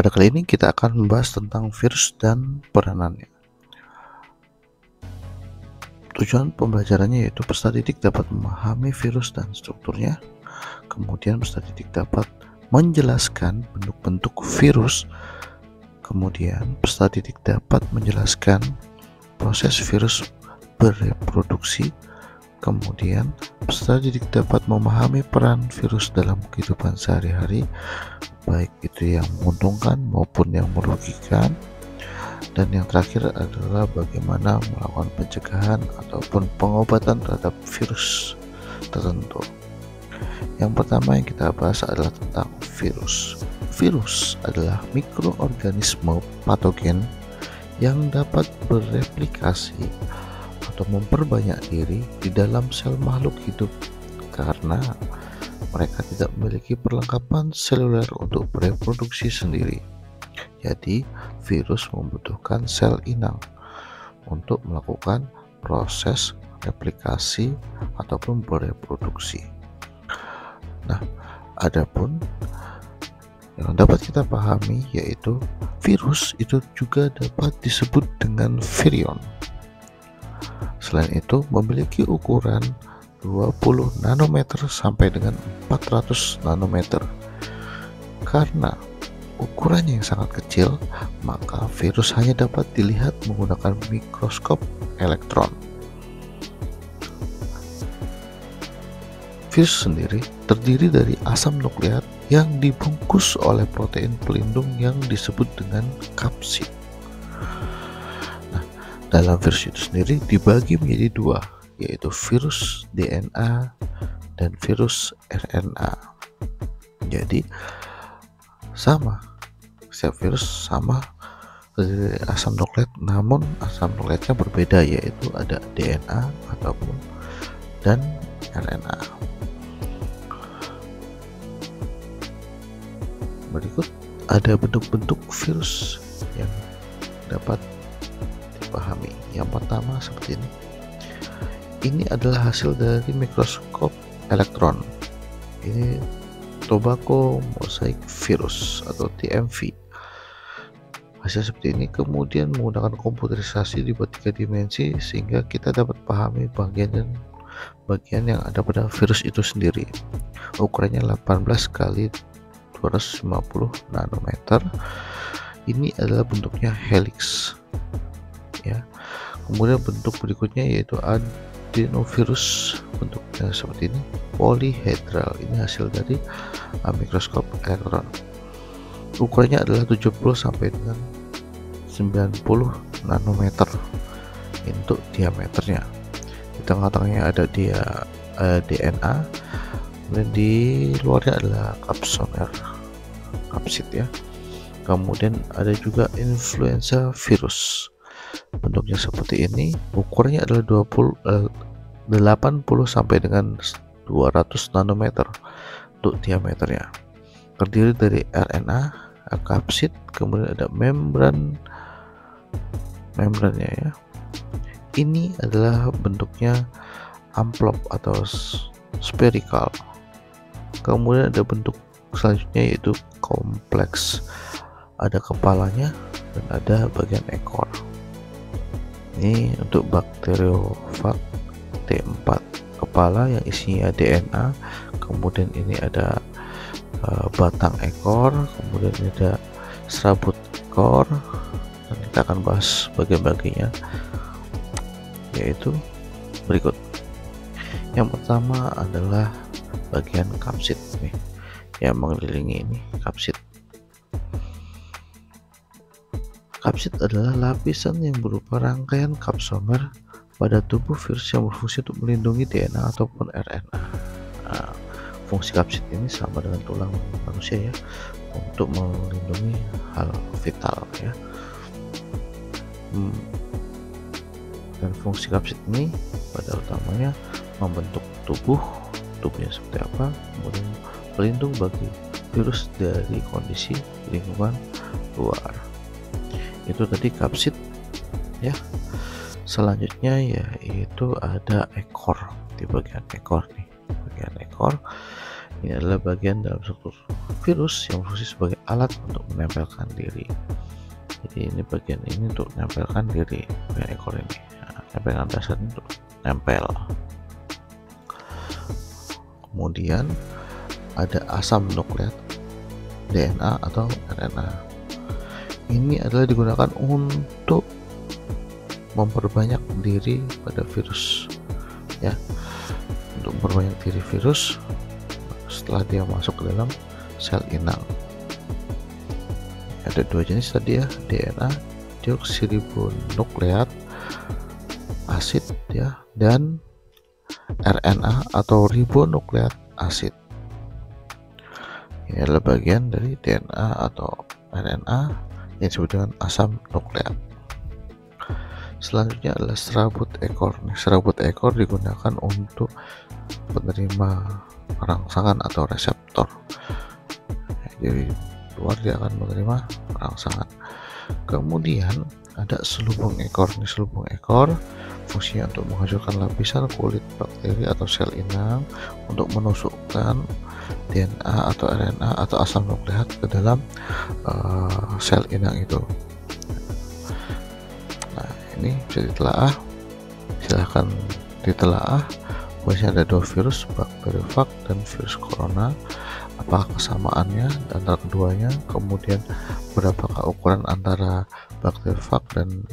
Pada kali ini kita akan membahas tentang virus dan peranannya. Tujuan pembelajarannya yaitu peserta didik dapat memahami virus dan strukturnya. Kemudian peserta didik dapat menjelaskan bentuk-bentuk virus. Kemudian peserta didik dapat menjelaskan proses virus bereproduksi. Kemudian peserta didik dapat memahami peran virus dalam kehidupan sehari-hari, baik itu yang menguntungkan maupun yang merugikan. Dan yang terakhir adalah bagaimana melakukan pencegahan ataupun pengobatan terhadap virus tertentu. Yang pertama yang kita bahas adalah tentang virus. Virus adalah mikroorganisme patogen yang dapat bereplikasi atau memperbanyak diri di dalam sel makhluk hidup karena mereka tidak memiliki perlengkapan seluler untuk bereproduksi sendiri. Jadi, virus membutuhkan sel inang untuk melakukan proses replikasi ataupun bereproduksi. Nah, adapun yang dapat kita pahami yaitu virus itu juga dapat disebut dengan virion. Selain itu memiliki ukuran 20 nanometer sampai dengan 400 nanometer. Karena ukurannya yang sangat kecil, maka virus hanya dapat dilihat menggunakan mikroskop elektron. Virus sendiri terdiri dari asam nukleat yang dibungkus oleh protein pelindung yang disebut dengan kapsid. Nah, dalam virus itu sendiri dibagi menjadi dua, yaitu virus DNA dan virus RNA. Jadi sama, setiap virus sama dari asam nukleat, namun asam nukleatnya berbeda, yaitu ada DNA ataupun dan RNA. Berikut ada bentuk-bentuk virus yang dapat dipahami. Yang pertama seperti ini. Ini adalah hasil dari mikroskop elektron. Ini tobacco mosaic virus atau TMV. Hasil seperti ini kemudian menggunakan komputerisasi di tiga dimensi sehingga kita dapat pahami bagian yang ada pada virus itu sendiri. Ukurannya 18 kali 250 nanometer. Ini adalah bentuknya helix. Ya. Kemudian bentuk berikutnya yaitu adenovirus, bentuknya seperti ini, polyhedral. Ini hasil dari mikroskop elektron. Ukurannya adalah 70 sampai dengan 90 nanometer untuk diameternya. Di tengah-tengahnya ada DNA, kemudian di luarnya adalah kapsid ya. Kemudian ada juga influenza virus. Bentuknya seperti ini, ukurannya adalah 80 sampai dengan 200 nanometer untuk diameternya. Terdiri dari RNA, kapsid, kemudian ada membrannya ya. Ini adalah bentuknya amplop atau spherical. Kemudian ada bentuk selanjutnya yaitu kompleks. Ada kepalanya dan ada bagian ekor. Ini untuk bakteriofag T4, kepala yang isinya DNA, kemudian ini ada batang ekor, kemudian ini ada serabut ekor, dan kita akan bahas bagian-bagiannya yaitu berikut. Yang pertama adalah bagian kapsid nih, yang mengelilingi ini kapsid. Kapsid adalah lapisan yang berupa rangkaian kapsomer pada tubuh virus yang berfungsi untuk melindungi DNA ataupun RNA. Nah, fungsi kapsid ini sama dengan tulang manusia ya, untuk melindungi hal vital ya. Dan fungsi kapsid ini pada utamanya membentuk tubuhnya seperti apa, kemudian pelindung bagi virus dari kondisi lingkungan luar. Itu tadi kapsid ya. Selanjutnya yaitu ada ekor. Di bagian ekor nih, bagian ekor Ini adalah bagian dalam struktur virus yang berfungsi sebagai alat untuk menempelkan diri. Jadi ini bagian ini untuk menempelkan diri, bagian ekor ini. Nah, tempelan dasar ini untuk nempel. Kemudian ada asam nukleat, DNA atau RNA. Ini adalah digunakan untuk memperbanyak diri pada virus, ya, untuk memperbanyak diri virus setelah dia masuk ke dalam sel inang. Ada dua jenis tadi ya, DNA deoksiribonukleat asid ya, dan RNA atau ribonukleat asid. Ini adalah bagian dari DNA atau RNA yang disebut dengan asam nukleat. Selanjutnya adalah serabut ekor. Serabut ekor digunakan untuk penerima rangsangan atau reseptor. Jadi luar dia akan menerima rangsangan. Kemudian ada selubung ekor. Ini selubung ekor fungsinya untuk menghancurkan lapisan kulit bakteri atau sel inang untuk menusukkan DNA atau RNA atau asam nukleat ke dalam sel inang itu. Nah, ini bisa ditelaah, silahkan ditelaah. Biasanya ada dua virus, bakteriofag dan virus corona. Apakah kesamaannya antara keduanya, kemudian berapakah ukuran antara bakteriofag dan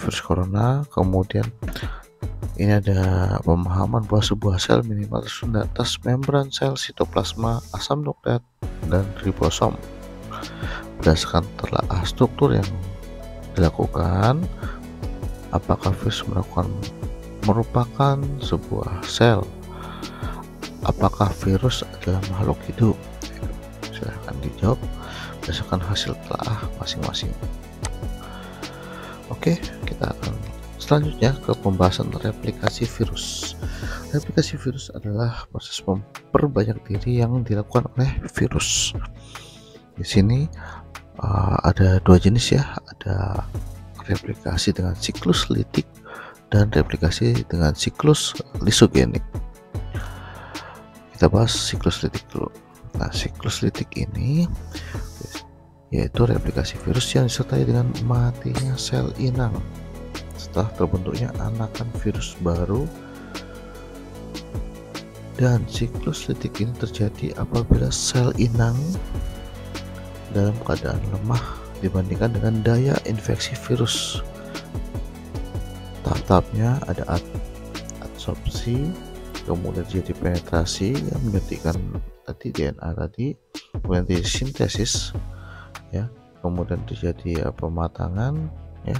virus corona. Kemudian ini ada pemahaman bahwa sebuah sel minimal tersusun atas membran sel sitoplasma, asam nukleat, dan ribosom. Berdasarkan telaah struktur yang dilakukan, apakah virus merupakan sebuah sel, apakah virus adalah makhluk hidup? Silahkan dijawab berdasarkan hasil telaah masing-masing. Oke, kita akan selanjutnya ke pembahasan replikasi virus. Replikasi virus adalah proses memperbanyak diri yang dilakukan oleh virus. Di sini ada dua jenis ya, ada replikasi dengan siklus litik dan replikasi dengan siklus lisogenik. Kita bahas siklus litik dulu. Nah, siklus litik ini yaitu replikasi virus yang disertai dengan matinya sel inang setelah terbentuknya anakan virus baru, dan siklus litik ini terjadi apabila sel inang dalam keadaan lemah dibandingkan dengan daya infeksi virus. Tahap-tahapnya ada adsorpsi, kemudian jadi penetrasi yang menyuntikkan tadi DNA tadi, kemudian terjadi sintesis ya, kemudian terjadi pematangan ya,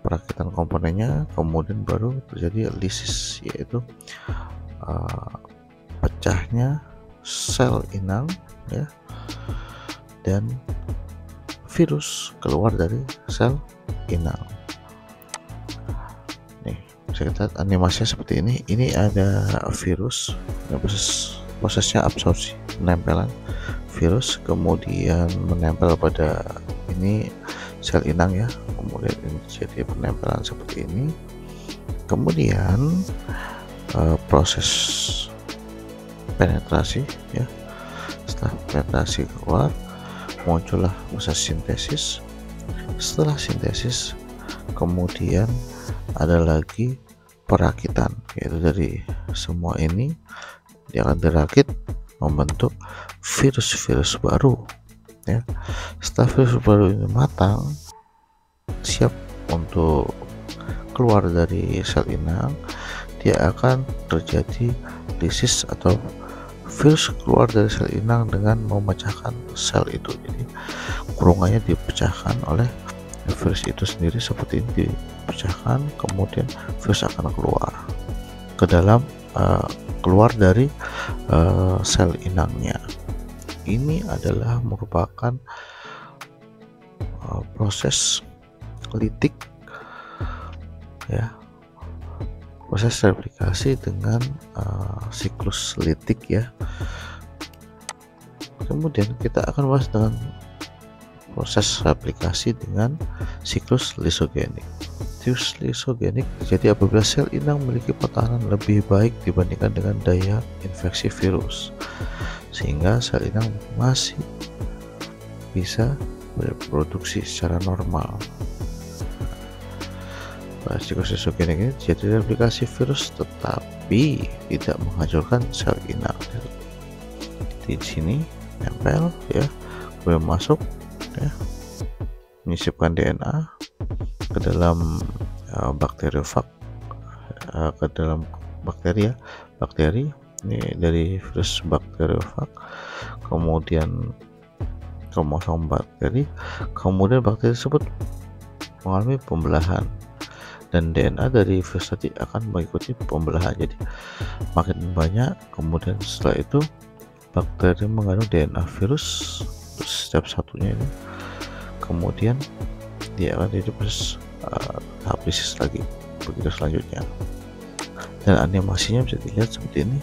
perakitan komponennya, kemudian baru terjadi lisis, yaitu pecahnya sel inang ya, dan virus keluar dari sel inang. Nih, bisa kita lihat animasinya seperti ini. Ini ada virus, prosesnya absorpsi, penempelan virus, kemudian menempel pada ini sel inang ya, kemudian ini jadi penempelan seperti ini. Kemudian proses penetrasi ya, setelah penetrasi keluar muncullah proses sintesis. Setelah sintesis kemudian ada lagi perakitan, yaitu dari semua ini dia akan dirakit membentuk virus-virus baru ya. Setelah virus baru ini matang, siap untuk keluar dari sel inang, dia akan terjadi lisis atau virus keluar dari sel inang dengan memecahkan sel itu. Jadi kurungannya dipecahkan oleh virus itu sendiri, seperti ini dipecahkan, kemudian virus akan keluar ke dalam keluar dari sel inangnya. Ini adalah merupakan proses litik ya, proses replikasi dengan siklus litik ya. Kemudian kita akan bahas dengan proses replikasi dengan siklus lisogenik. Diffuse lysogenik terjadi apabila sel inang memiliki pertahanan lebih baik dibandingkan dengan daya infeksi virus, sehingga sel inang masih bisa berproduksi secara normal. Parasitosis lysogenik ini terjadi replikasi virus tetapi tidak menghancurkan sel inang. Di sini nempel ya, kemudian masuk ya, menyisipkan DNA ke dalam bakteriofag, ke dalam bakteri ini dari virus bakteriofag, kemudian kromosom bakteri, kemudian bakteri tersebut mengalami pembelahan dan DNA dari virus tadi akan mengikuti pembelahan, jadi makin banyak. Kemudian setelah itu bakteri mengandung DNA virus setiap satunya ini, kemudian dia akan jadi proses tahap lisis lagi, begitu selanjutnya. Dan animasinya bisa dilihat seperti ini,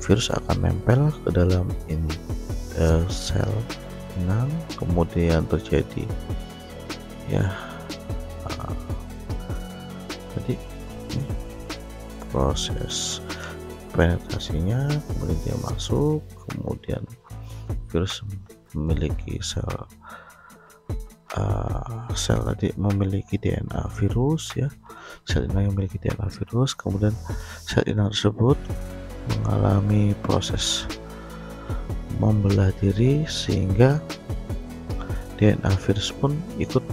virus akan nempel ke dalam sel inang, kemudian terjadi ya tadi proses penetrasinya, kemudian dia masuk, kemudian virus memiliki sel tadi memiliki DNA virus ya, sel inang yang memiliki DNA virus, kemudian sel inang tersebut mengalami proses membelah diri sehingga DNA virus pun ikut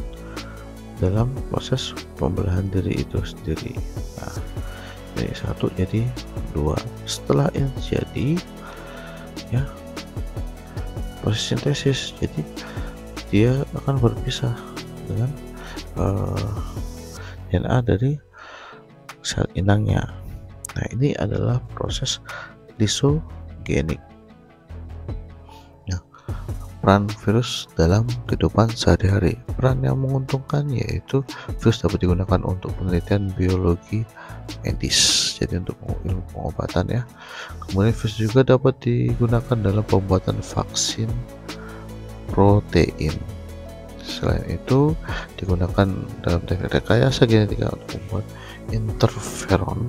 dalam proses pembelahan diri itu sendiri. Nah, dari satu jadi dua. Setelah ini jadi ya proses sintesis, jadi dia akan berpisah dengan DNA dari sel inangnya. Nah, ini adalah proses lysogenik. Nah, peran virus dalam kehidupan sehari-hari. Peran yang menguntungkan yaitu virus dapat digunakan untuk penelitian biologi medis, jadi untuk ilmu pengobatan ya. Kemudian virus juga dapat digunakan dalam pembuatan vaksin protein. Selain itu digunakan dalam teknik rekayasa genetika untuk membuat interferon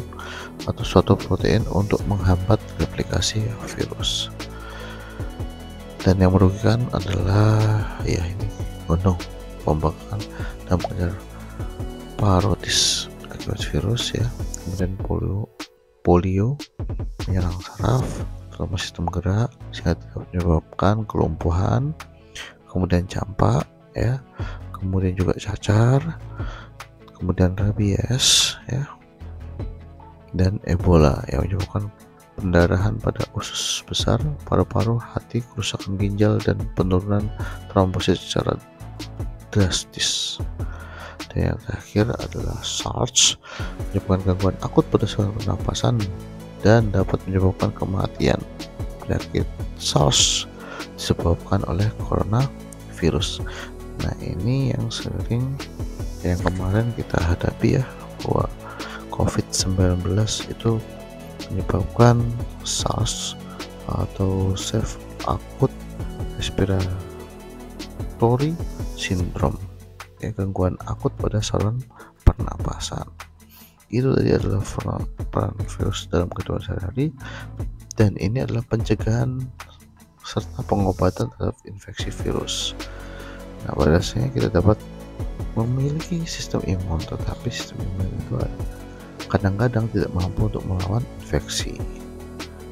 atau suatu protein untuk menghambat replikasi virus. Dan yang merugikan adalah ya ini gunung pembengkakan dan mengejar parotis akibat virus ya. Kemudian polio menyerang saraf terutama sistem gerak sehingga dapat menyebabkan kelumpuhan, kemudian campak ya, kemudian juga cacar, kemudian rabies ya, dan Ebola yang menyebabkan pendarahan pada usus besar, paru-paru, hati, kerusakan ginjal, dan penurunan trombosit secara drastis. Dan yang terakhir adalah SARS, menyebabkan gangguan akut pada saluran pernapasan dan dapat menyebabkan kematian. Penyakit SARS disebabkan oleh coronavirus. Nah, ini yang sering yang kemarin kita hadapi ya, bahwa COVID-19 itu menyebabkan SARS atau Self Acute Respiratory Syndrome ya, gangguan akut pada saluran pernapasan. Itu tadi adalah peran virus dalam kehidupan sehari-hari, dan ini adalah pencegahan serta pengobatan terhadap infeksi virus. Nah, pada dasarnya kita dapat memiliki sistem imun, tetapi sistem imun itu kadang-kadang tidak mampu untuk melawan infeksi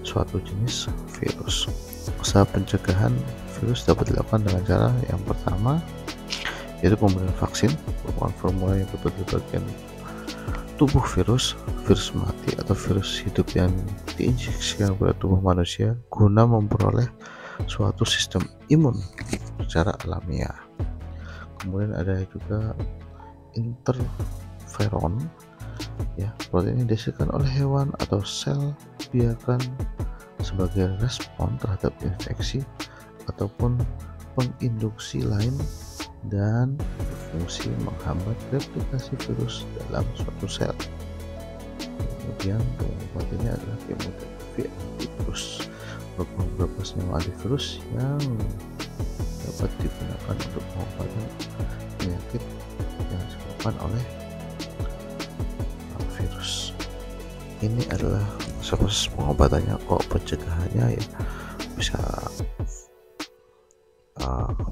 suatu jenis virus. Usaha pencegahan virus dapat dilakukan dengan cara yang pertama yaitu pemberian vaksin merupakan formula yang betul di bagian tubuh virus mati atau virus hidup yang diinjeksikan pada tubuh manusia guna memperoleh suatu sistem imun secara alamiah. Kemudian ada juga interferon ya, protein yang dihasilkan oleh hewan atau sel biarkan sebagai respon terhadap infeksi ataupun penginduksi lain dan berfungsi menghambat replikasi virus dalam suatu sel. Kemudian pengobatannya adalah kemoterapi antivirus, merupakan beberapa senyawa antivirus yang dapat digunakan untuk pengobatan penyakit yang disebabkan oleh ini adalah proses pengobatannya, kok pencegahannya ya bisa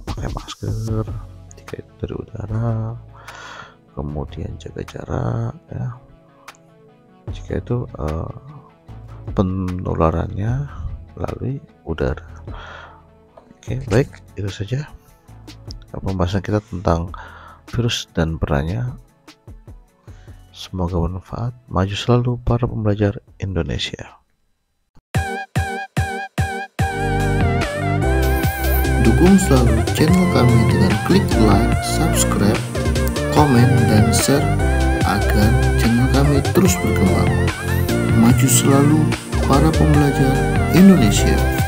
pakai masker jika itu dari udara, kemudian jaga jarak ya, jika itu penularannya melalui udara. Oke, baik, itu saja pembahasan kita tentang virus dan perannya. Semoga bermanfaat. Maju selalu para pembelajar Indonesia. Dukung selalu channel kami dengan klik like, subscribe, komen, dan share agar channel kami terus berkembang. Maju selalu para pembelajar Indonesia.